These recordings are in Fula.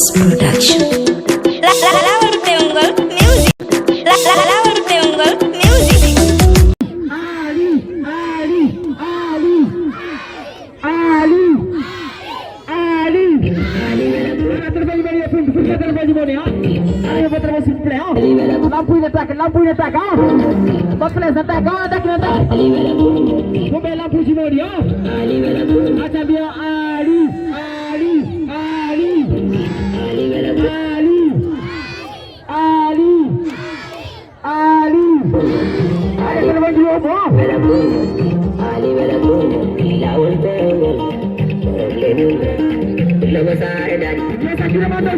Abbas Production. Lawar Teonggol Music. Lawar Teonggol Music. Lampu ini tak, Bakles tak, Kumbe lampu sini dia. Acha dia Ali. Ada kena bagi apa? Ali Belagun, lawan Teonggol. Lagu saya dan kita kira mata.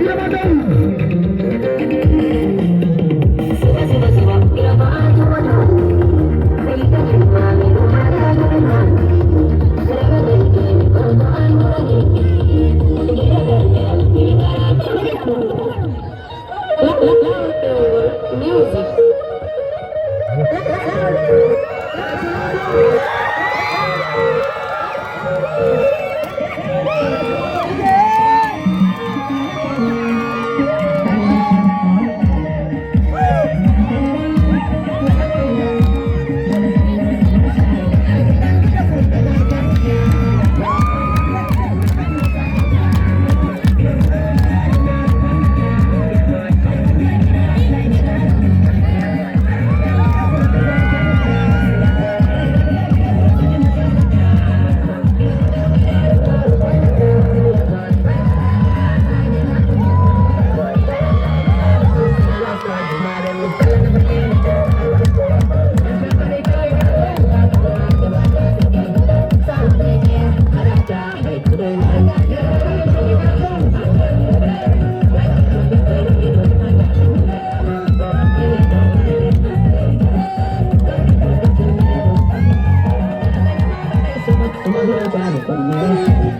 Music.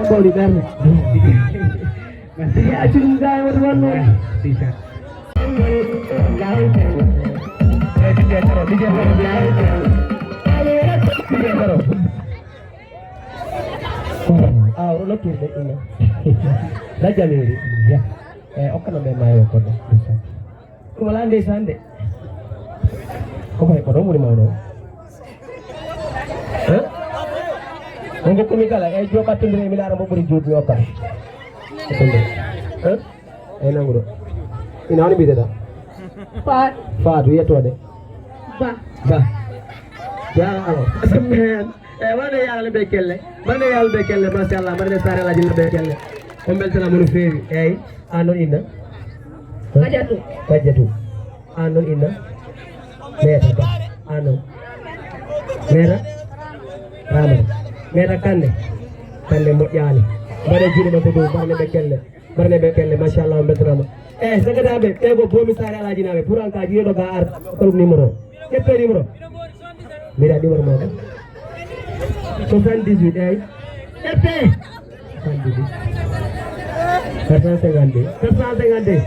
body garne masih acung gay wonu bisa udah kiri ini dah jalur ya oke namanya mayo kono bisa kemalan desa ande kok baik kono mau mau Untuk kumikala kay jo patun dire milara mo puri jut mi okka. Tunde. Ena nguro. Ina ni bidada. Fa du yeto de. Ba. Ya alo. Asamman. Wane yalla be kelle. Mane yalla be kelle masyaallah mane sare la jil be kelle. Ombel tala munu feewi anon ina. Kajatu. Anon ina. Meta ba. Anon. Mera. Rama. Mera kande moƴƴani mbaɗe juuɗe makko dow mbarne ɓe kelle machallah bettanama sagataɓe ɓe ko bomi sare alaji naɓe pour en cas jiyeɗo ga ar kolum numéro ƴette numéro mbiɗa numéro maɗa 78 ƴette 78 452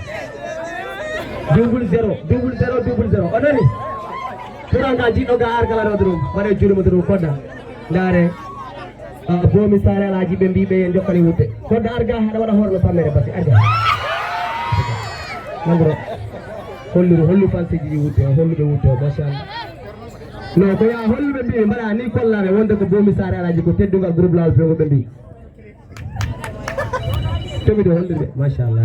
00 ononi pour en cas jiɗɗo ga ar kala ɗo ɗum mbaɗe juuɗe makko dow kodda ndare bomi sare alaji ɓe mbiɓe en jokkani wudde kodda arga haɗa waɗa hoorno sammere basi arga nagoro hollu falsiji ɗi wudde o holluɓe wudde o machallah non ko ya holluɓe mbi mbaɗa ni kollaɓe wonde ko bomi sare alaji ko teddugal groupe lawol pewgo ɓe mbi tomiɗo holluɓe machallah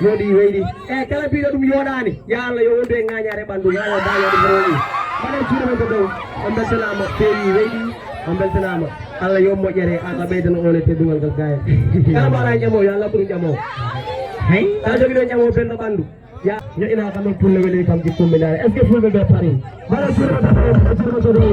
yooɗi weyɗi kala mbiɗo ɗum yooɗani ya Allah yo wondu e ŋañare ɓandu ŋaño dañoɗe rowi mbaɗen cuuɗe men ko dow on beltanama feewi weyɗi on beltanama Allah yo moƴƴere Allah ɓeydana on e teddugal ngal gayen kala mbaɗa e ƴamowo yo Allah ɓuuri ƴamowo kala joguiɗo ƴamowo belɗo ɓandu ya ñoƴina kam ɗon pulle weli kam jikkummi ndare est ce que fulɓe ɓe pari mbaɗa cuuɗema to dow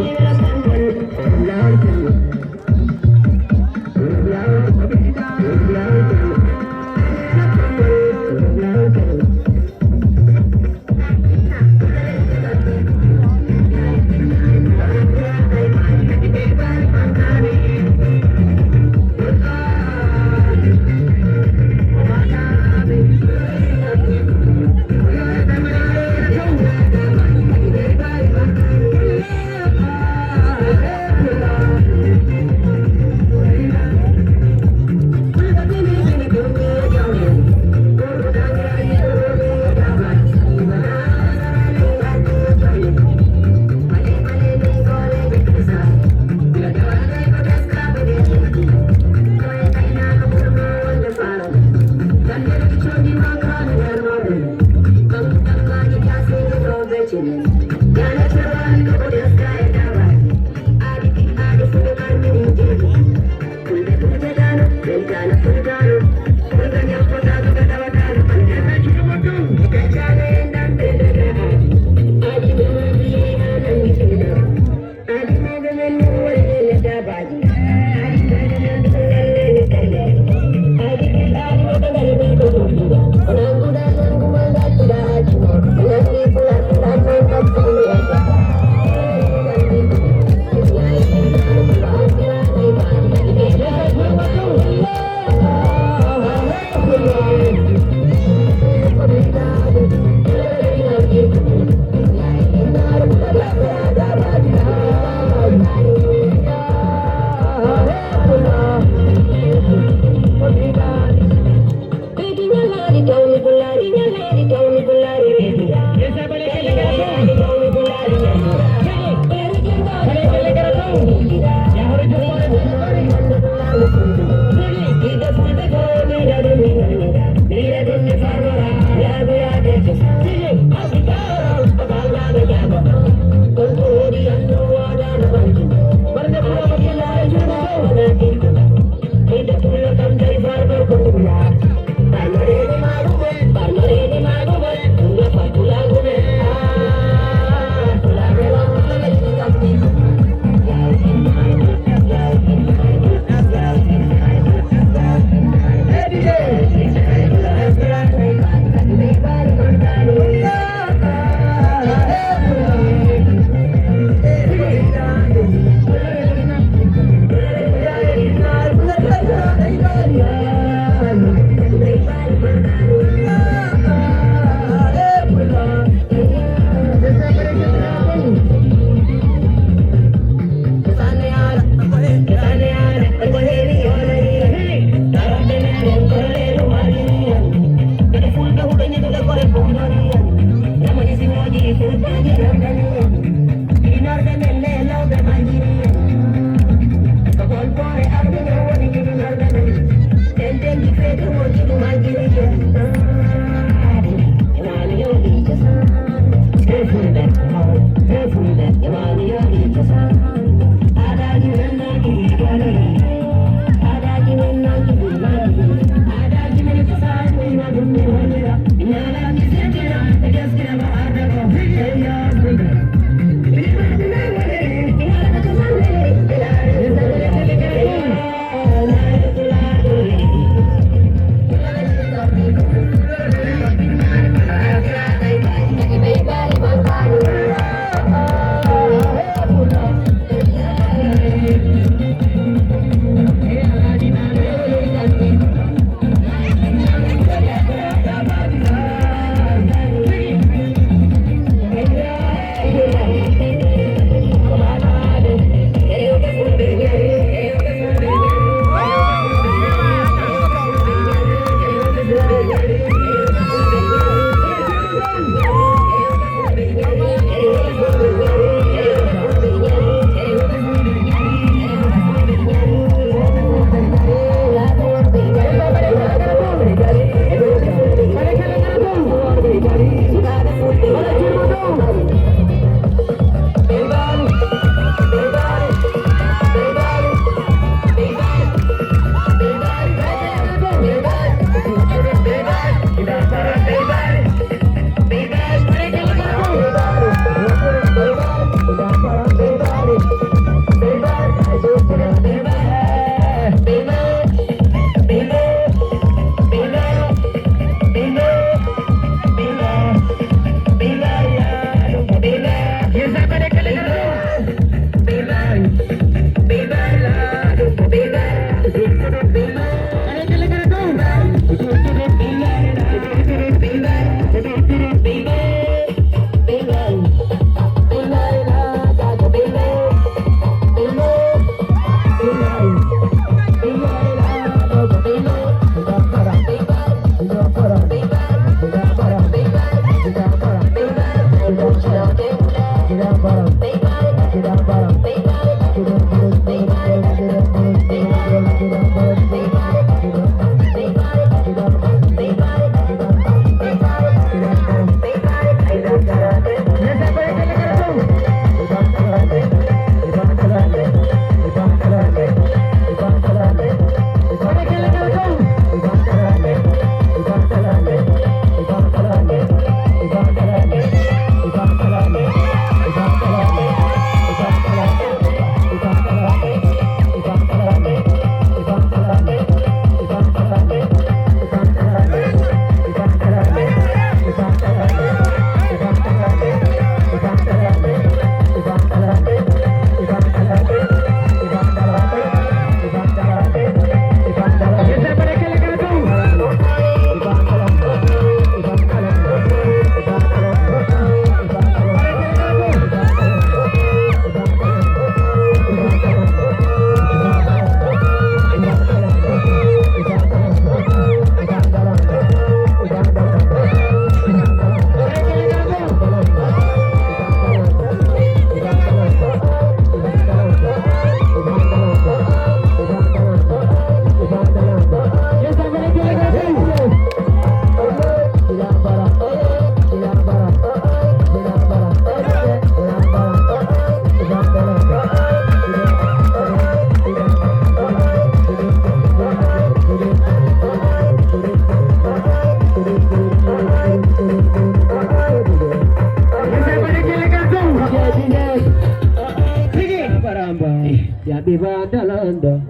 di bandalanda.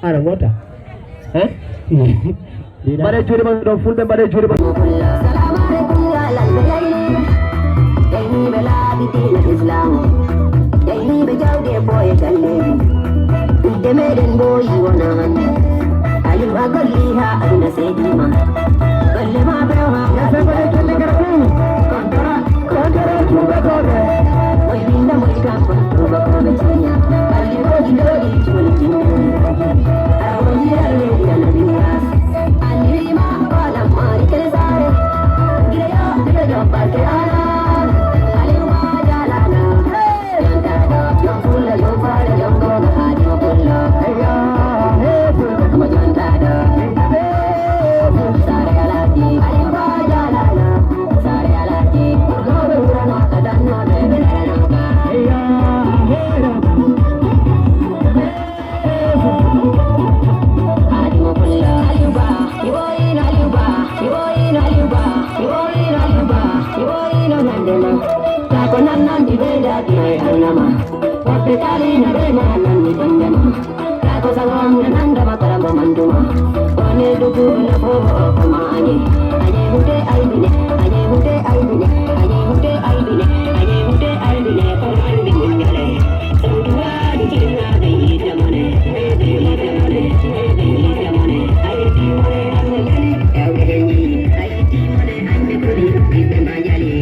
Ana mota. Eh? Bare juri man do fulbe bare juri man. Assalamu alaikum ya lallayni. Dai bela bi din Islam. Dai be jawde boy kalle. De meden boy wona han. Ali wa golliha anda sedima. Golle ma be ha ya se bare kalle karatu. Kontara chuba kore. Boy binda boy ka chuba kore chinya. Ali ko jindori chuli chinya. Arawani alle ya nabiyas. Ali ma wala mari kare sare. Gila pakai ala. Ali ma jalana. Yanta yo fulla yo fare yo goga hadi yo fulla. Kama janta da. Sare alati. Ali ma jalana. Sare alati. Goga urana kadanna bebe rana. Hadi yo fulla. Aliuba. Iboin aliuba. Iboin aliuba. Iboin aliuba. Iboin nandema. Kako nan di beda di alnama. Wape kali na bema nan di dandema. Kako sangam na nandama karamba manduma. Wane dugu na poho kama anye. Anye hute aibine. Anye hute aibine. Anye hute aibine. Anye hute aibine. Koran di munyale. Samtua di kina di jamane. Di jamane. Di jamane. Aiti mone amene. Eugeni. Aiti mone amekuri. Ibe majali.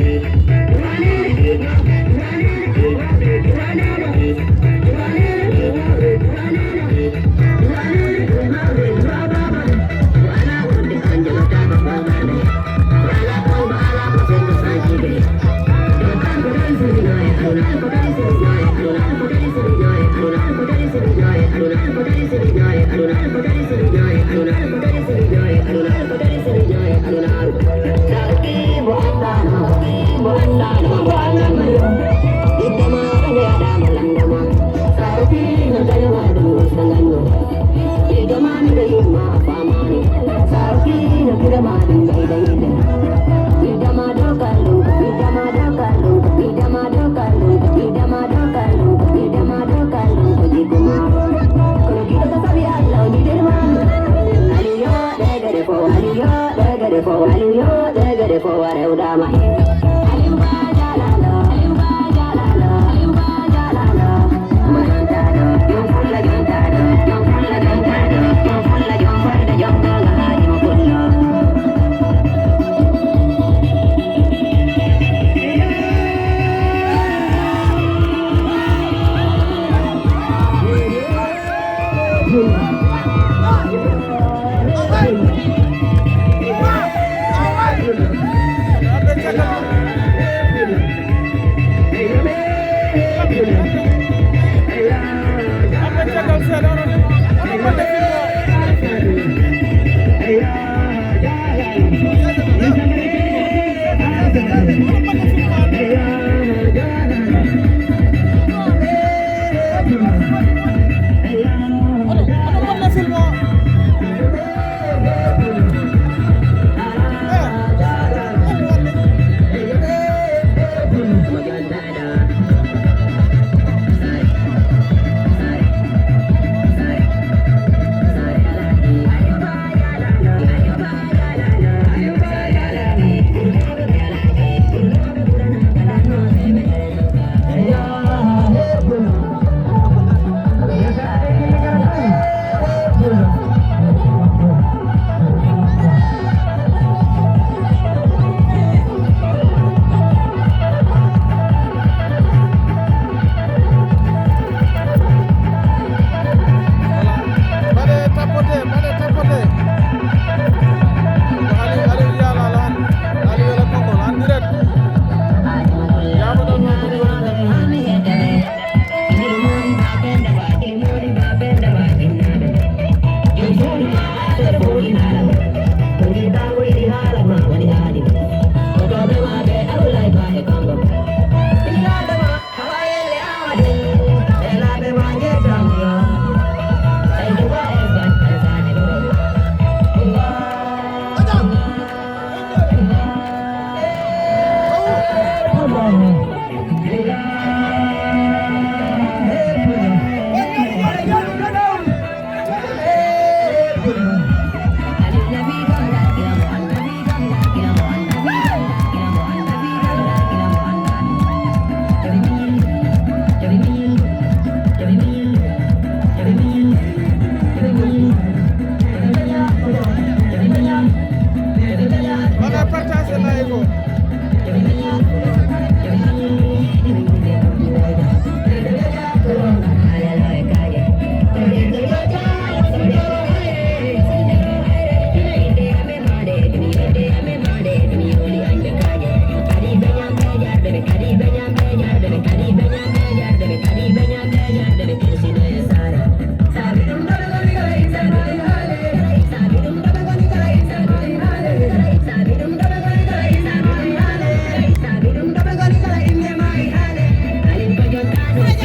Let's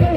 go.